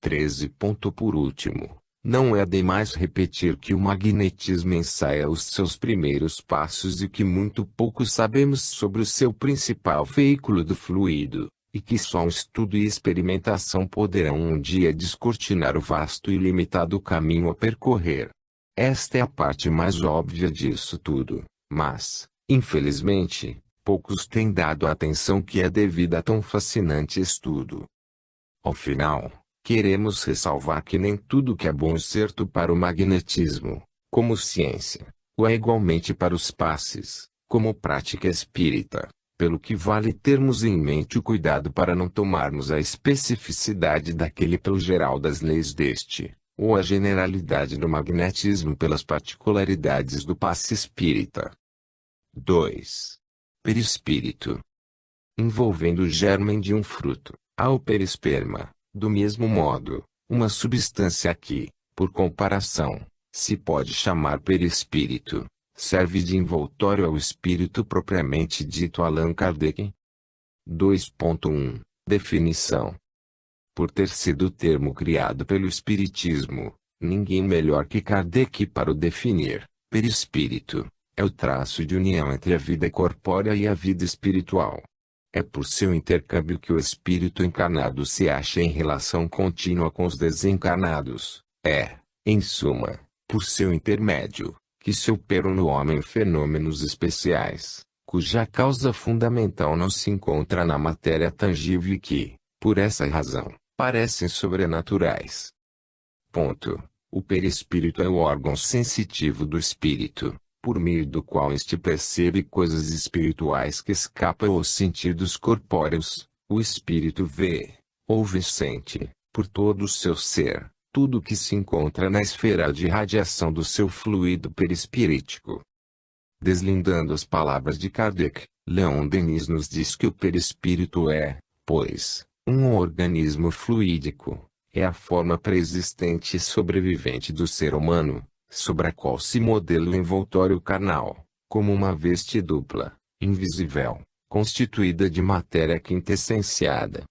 13. Por último, não é demais repetir que o magnetismo ensaia os seus primeiros passos e que muito pouco sabemos sobre o seu principal veículo do fluido, e que só um estudo e experimentação poderão um dia descortinar o vasto e limitado caminho a percorrer. Esta é a parte mais óbvia disso tudo, mas, infelizmente, poucos têm dado a atenção que é devida a tão fascinante estudo. Ao final, Queremos ressalvar que nem tudo que é bom e certo para o magnetismo, como ciência, o é igualmente para os passes, como prática espírita, pelo que vale termos em mente o cuidado para não tomarmos a especificidade daquele pelo geral das leis deste, ou a generalidade do magnetismo pelas particularidades do passe espírita. 2. Perispírito. Envolvendo o germen de um fruto, há o perisperma. Do mesmo modo, uma substância que, por comparação, se pode chamar perispírito, serve de envoltório ao espírito propriamente dito. Allan Kardec. 2.1 Definição. Por ter sido o termo criado pelo Espiritismo, ninguém melhor que Kardec para o definir. Perispírito é o traço de união entre a vida corpórea e a vida espiritual. É por seu intercâmbio que o espírito encarnado se acha em relação contínua com os desencarnados. É, em suma, por seu intermédio, que se operam no homem fenômenos especiais, cuja causa fundamental não se encontra na matéria tangível e que, por essa razão, parecem sobrenaturais. Ponto. O perispírito é o órgão sensitivo do espírito, por meio do qual este percebe coisas espirituais que escapam aos sentidos corpóreos. O espírito vê, ouve e sente, por todo o seu ser, tudo que se encontra na esfera de radiação do seu fluido perispirítico. Deslindando as palavras de Kardec, Leon Denis nos diz que o perispírito é, pois, um organismo fluídico, é a forma pré-existente e sobrevivente do ser humano, sobre a qual se modela o envoltório carnal, como uma veste dupla, invisível, constituída de matéria quintessenciada.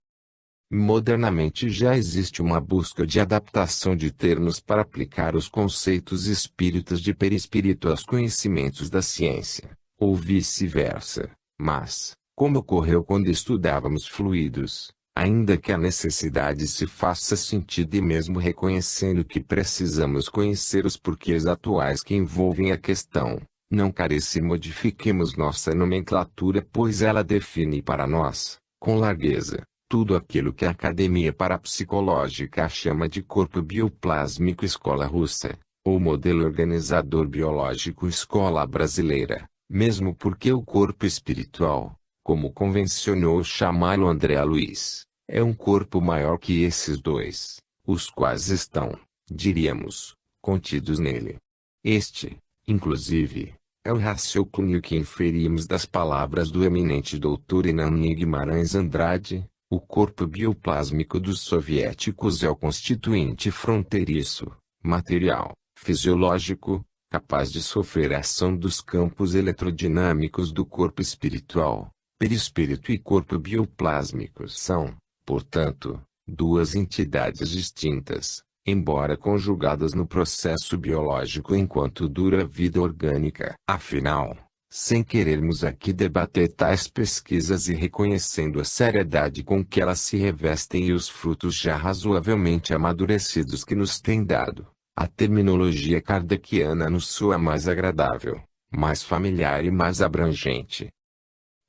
Modernamente já existe uma busca de adaptação de termos para aplicar os conceitos espíritas de perispírito aos conhecimentos da ciência, ou vice-versa, mas, como ocorreu quando estudávamos fluidos, ainda que a necessidade se faça sentido e mesmo reconhecendo que precisamos conhecer os porquês atuais que envolvem a questão, não carece modifiquemos nossa nomenclatura, pois ela define para nós, com largueza, tudo aquilo que a Academia Parapsicológica chama de corpo bioplásmico escola russa, ou modelo organizador biológico escola brasileira, mesmo porque o corpo espiritual, como convencionou chamá-lo André Luiz, é um corpo maior que esses dois, os quais estão, diríamos, contidos nele. Este, inclusive, é o raciocínio que inferimos das palavras do eminente doutor Hernani Guimarães Andrade: o corpo bioplásmico dos soviéticos é o constituinte fronteiriço, material, fisiológico, capaz de sofrer a ação dos campos eletrodinâmicos do corpo espiritual. Perispírito e corpo bioplásmico são, portanto, duas entidades distintas, embora conjugadas no processo biológico enquanto dura a vida orgânica. Afinal, sem querermos aqui debater tais pesquisas e reconhecendo a seriedade com que elas se revestem e os frutos já razoavelmente amadurecidos que nos têm dado, a terminologia kardeciana nos soa mais agradável, mais familiar e mais abrangente.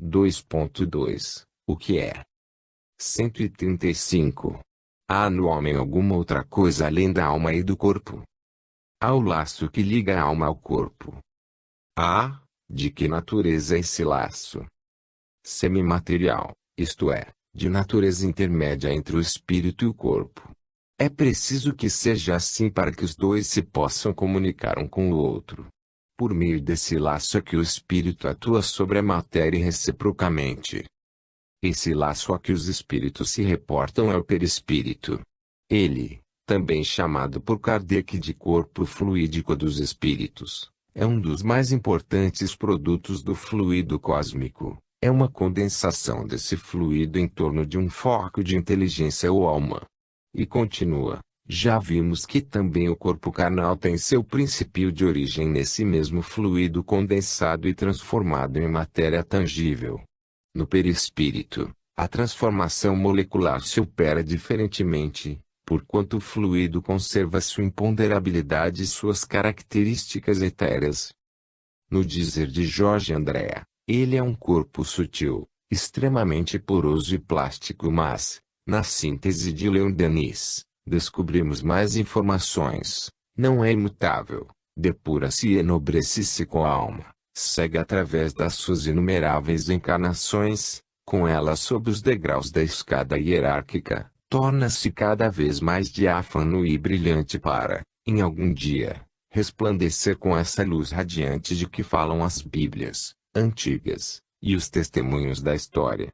2.2 O que é? 135. Há no homem alguma outra coisa além da alma e do corpo? Há o laço que liga a alma ao corpo. Há, de que natureza é esse laço? Semimaterial, isto é, de natureza intermédia entre o espírito e o corpo. É preciso que seja assim para que os dois se possam comunicar um com o outro. Por meio desse laço é que o espírito atua sobre a matéria reciprocamente. Esse laço a que os espíritos se reportam é o perispírito. Ele, também chamado por Kardec de corpo fluídico dos espíritos, é um dos mais importantes produtos do fluido cósmico. É uma condensação desse fluido em torno de um foco de inteligência ou alma. E continua. Já vimos que também o corpo carnal tem seu princípio de origem nesse mesmo fluido condensado e transformado em matéria tangível. No perispírito, a transformação molecular se opera diferentemente, porquanto o fluido conserva sua imponderabilidade e suas características etéreas. No dizer de Jorge André, ele é um corpo sutil, extremamente poroso e plástico, mas, na síntese de Leon Denis, descobrimos mais informações, não é imutável, depura-se e enobrece-se com a alma, segue através das suas inumeráveis encarnações, com ela sob os degraus da escada hierárquica, torna-se cada vez mais diáfano e brilhante para, em algum dia, resplandecer com essa luz radiante de que falam as Bíblias antigas e os testemunhos da história.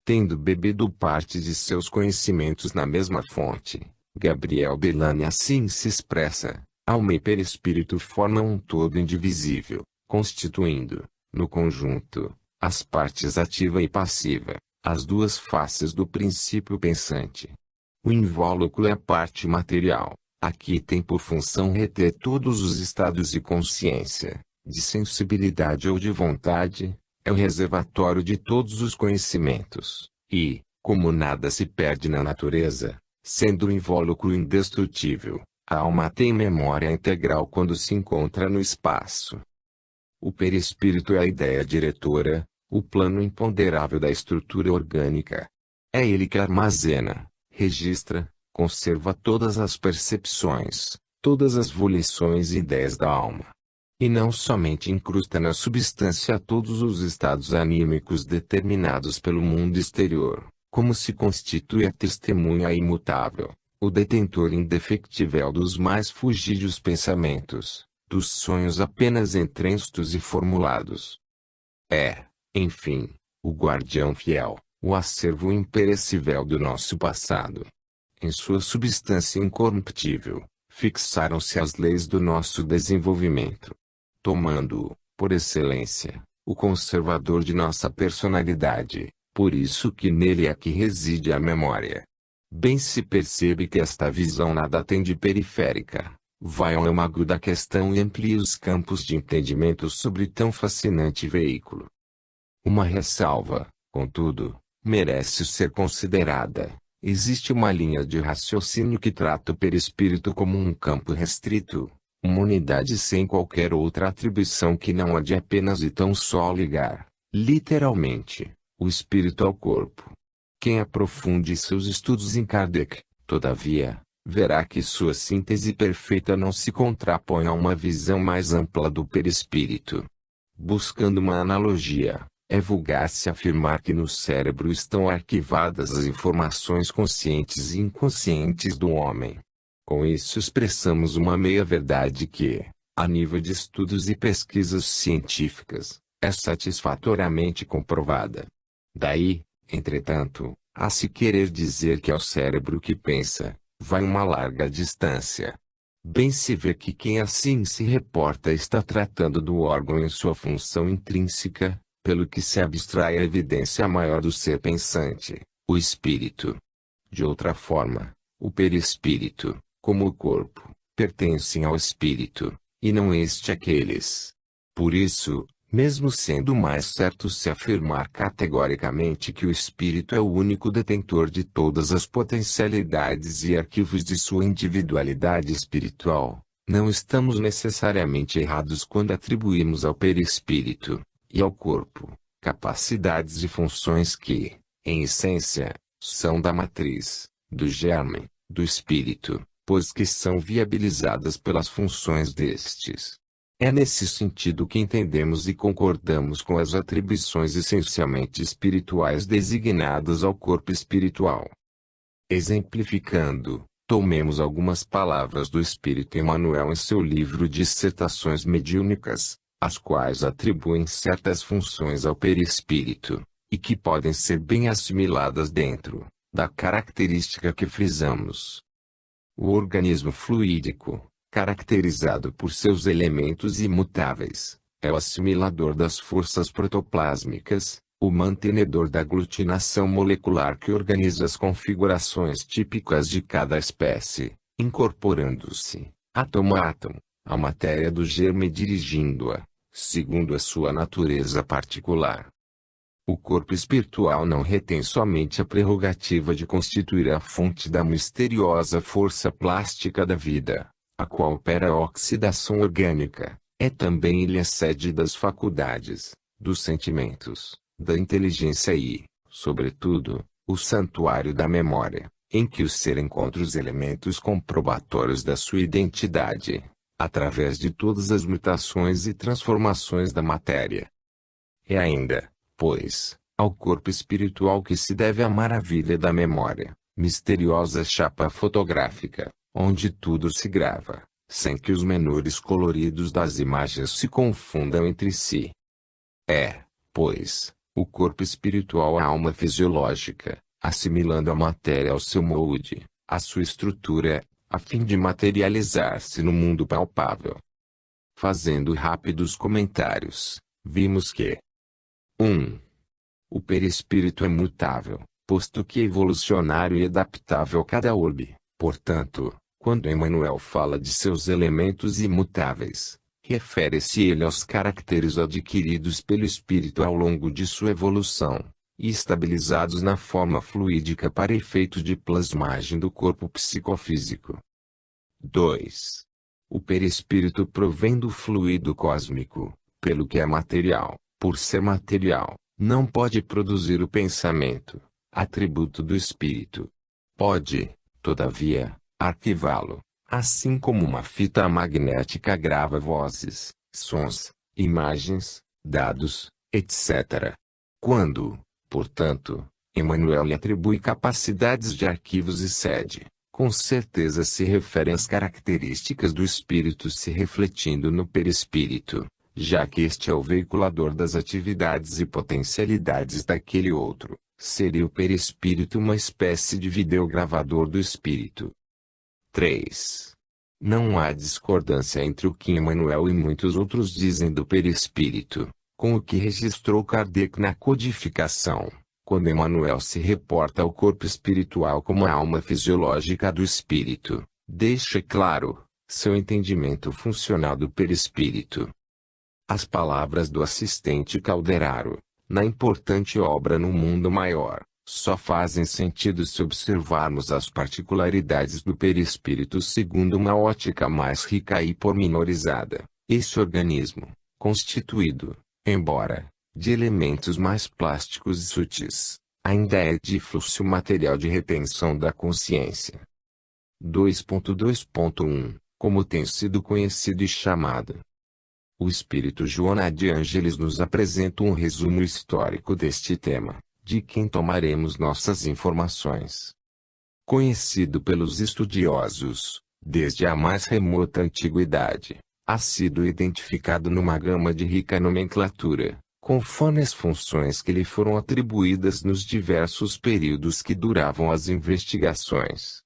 Tendo bebido parte de seus conhecimentos na mesma fonte, Gabriel Bellani assim se expressa: alma e perispírito formam um todo indivisível, constituindo, no conjunto, as partes ativa e passiva, as duas faces do princípio pensante. O invólucro é a parte material, aqui tem por função reter todos os estados de consciência, de sensibilidade ou de vontade, é o reservatório de todos os conhecimentos, e, como nada se perde na natureza, sendo o invólucro indestrutível, a alma tem memória integral quando se encontra no espaço. O perispírito é a ideia diretora, o plano imponderável da estrutura orgânica. É ele que armazena, registra, conserva todas as percepções, todas as volições e ideias da alma. E não somente incrusta na substância todos os estados anímicos determinados pelo mundo exterior, como se constitui a testemunha imutável, o detentor indefectível dos mais fugidios pensamentos, dos sonhos apenas entrenstos e formulados. É, enfim, o guardião fiel, o acervo imperecível do nosso passado. Em sua substância incorruptível, fixaram-se as leis do nosso desenvolvimento, tomando-o, por excelência, o conservador de nossa personalidade, por isso que nele é que reside a memória. Bem se percebe que esta visão nada tem de periférica, vai ao âmago da questão e amplia os campos de entendimento sobre tão fascinante veículo. Uma ressalva, contudo, merece ser considerada. Existe uma linha de raciocínio que trata o perispírito como um campo restrito, uma unidade sem qualquer outra atribuição que não a de apenas e tão só ligar, literalmente, o espírito ao corpo. Quem aprofunde seus estudos em Kardec, todavia, verá que sua síntese perfeita não se contrapõe a uma visão mais ampla do perispírito. Buscando uma analogia, é vulgar-se afirmar que no cérebro estão arquivadas as informações conscientes e inconscientes do homem. Com isso expressamos uma meia-verdade que, a nível de estudos e pesquisas científicas, é satisfatoriamente comprovada. Daí, entretanto, a se querer dizer que é o cérebro que pensa, vai uma larga distância. Bem se vê que quem assim se reporta está tratando do órgão em sua função intrínseca, pelo que se abstrai a evidência maior do ser pensante, o espírito. De outra forma, o perispírito, como o corpo, pertencem ao espírito, e não este àqueles. Por isso, mesmo sendo mais certo se afirmar categoricamente que o espírito é o único detentor de todas as potencialidades e arquivos de sua individualidade espiritual, não estamos necessariamente errados quando atribuímos ao perispírito e ao corpo capacidades e funções que, em essência, são da matriz, do germe, do espírito, pois que são viabilizadas pelas funções destes. É nesse sentido que entendemos e concordamos com as atribuições essencialmente espirituais designadas ao corpo espiritual. Exemplificando, tomemos algumas palavras do Espírito Emmanuel em seu livro Dissertações Mediúnicas, as quais atribuem certas funções ao perispírito, e que podem ser bem assimiladas dentro da característica que frisamos. O organismo fluídico, caracterizado por seus elementos imutáveis, é o assimilador das forças protoplásmicas, o mantenedor da aglutinação molecular que organiza as configurações típicas de cada espécie, incorporando-se, átomo a átomo, a matéria do germe e dirigindo-a, segundo a sua natureza particular. O corpo espiritual não retém somente a prerrogativa de constituir a fonte da misteriosa força plástica da vida, a qual opera a oxidação orgânica, é também ele a sede das faculdades, dos sentimentos, da inteligência e, sobretudo, o santuário da memória. em que o ser encontra os elementos comprobatórios da sua identidade, através de todas as mutações e transformações da matéria. É ainda, pois, ao corpo espiritual que se deve a maravilha da memória, misteriosa chapa fotográfica, onde tudo se grava, sem que os menores coloridos das imagens se confundam entre si. É, pois, o corpo espiritual a alma fisiológica, assimilando a matéria ao seu molde, à sua estrutura, a fim de materializar-se no mundo palpável. Fazendo rápidos comentários, vimos que 1. O perispírito é mutável, posto que é evolucionário e adaptável a cada orbe. Portanto, quando Emmanuel fala de seus elementos imutáveis, refere-se ele aos caracteres adquiridos pelo espírito ao longo de sua evolução, e estabilizados na forma fluídica para efeito de plasmagem do corpo psicofísico. 2. O perispírito provém do fluido cósmico, pelo que é material, por ser material, não pode produzir o pensamento, atributo do espírito. Pode, todavia, arquivá-lo, assim como uma fita magnética grava vozes, sons, imagens, dados, etc. Quando, portanto, Emmanuel lhe atribui capacidades de arquivos e sede, com certeza se refere às características do espírito se refletindo no perispírito, já que este é o veiculador das atividades e potencialidades daquele outro. Seria o perispírito uma espécie de videogravador do espírito. 3. Não há discordância entre o que Emmanuel e muitos outros dizem do perispírito, com o que registrou Kardec na codificação, quando Emmanuel se reporta ao corpo espiritual como a alma fisiológica do espírito, deixa claro seu entendimento funcional do perispírito. As palavras do assistente Calderaro, na importante obra No Mundo Maior, só fazem sentido se observarmos as particularidades do perispírito segundo uma ótica mais rica e pormenorizada. Esse organismo, constituído, embora, de elementos mais plásticos e sutis, ainda é de fluxo material de retenção da consciência. 2.2.1 Como tem sido conhecido e chamado. O espírito Joana de Ângeles nos apresenta um resumo histórico deste tema, de quem tomaremos nossas informações. Conhecido pelos estudiosos, desde a mais remota antiguidade, ha sido identificado numa gama de rica nomenclatura, conforme as funções que lhe foram atribuídas nos diversos períodos que duravam as investigações.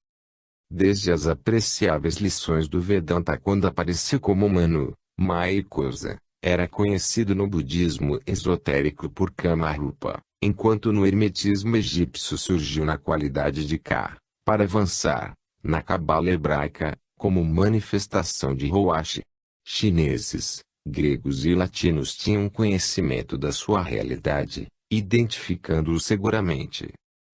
Desde as apreciáveis lições do Vedanta quando apareceu como Manu, Maya e Kosa, era conhecido no budismo esotérico por Kamarupa, enquanto no hermetismo egípcio surgiu na qualidade de Ka, para avançar, na cabala hebraica, como manifestação de Roashi. Chineses, gregos e latinos tinham conhecimento da sua realidade, identificando-o seguramente.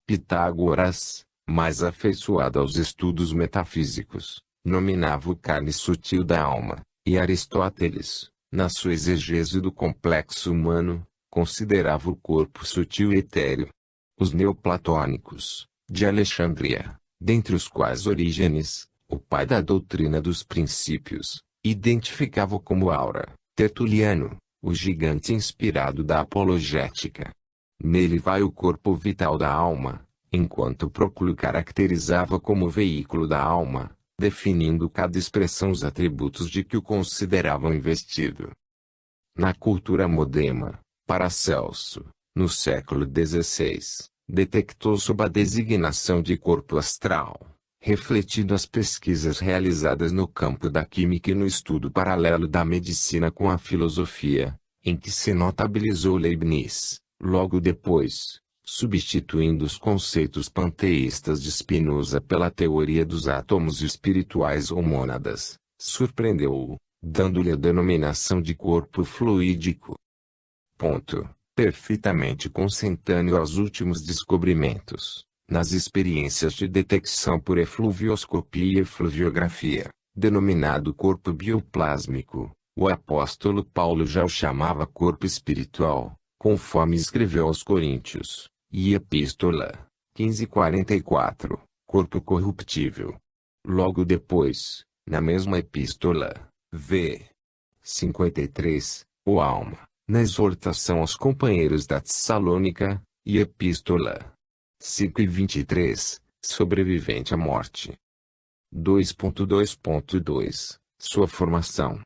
Pitágoras, mais afeiçoado aos estudos metafísicos, nominava o carne sutil da alma. E Aristóteles, na sua exegese do complexo humano, considerava o corpo sutil e etéreo. Os neoplatônicos, de Alexandria, dentre os quais Orígenes, o pai da doutrina dos princípios, identificavam como aura. Tertuliano, o gigante inspirado da apologética. Nele vai o corpo vital da alma, enquanto Proclo caracterizava como veículo da alma, definindo cada expressão os atributos de que o consideravam investido. Na cultura moderna, Paracelso, no século XVI, detectou sob a designação de corpo astral, refletindo as pesquisas realizadas no campo da química e no estudo paralelo da medicina com a filosofia, em que se notabilizou Leibniz, logo depois, substituindo os conceitos panteístas de Spinoza pela teoria dos átomos espirituais ou mônadas, surpreendeu-o, dando-lhe a denominação de corpo fluídico. Perfeitamente consentâneo aos últimos descobrimentos, nas experiências de detecção por efluvioscopia e efluviografia, denominado corpo bioplásmico, o apóstolo Paulo já o chamava corpo espiritual, conforme escreveu aos Coríntios. E Epístola 15:44, corpo corruptível. Logo depois, na mesma epístola, v. 53, o alma, na exortação aos companheiros da Tessalônica, e epístola 5:23, sobrevivente à morte. 2.2.2 Sua formação.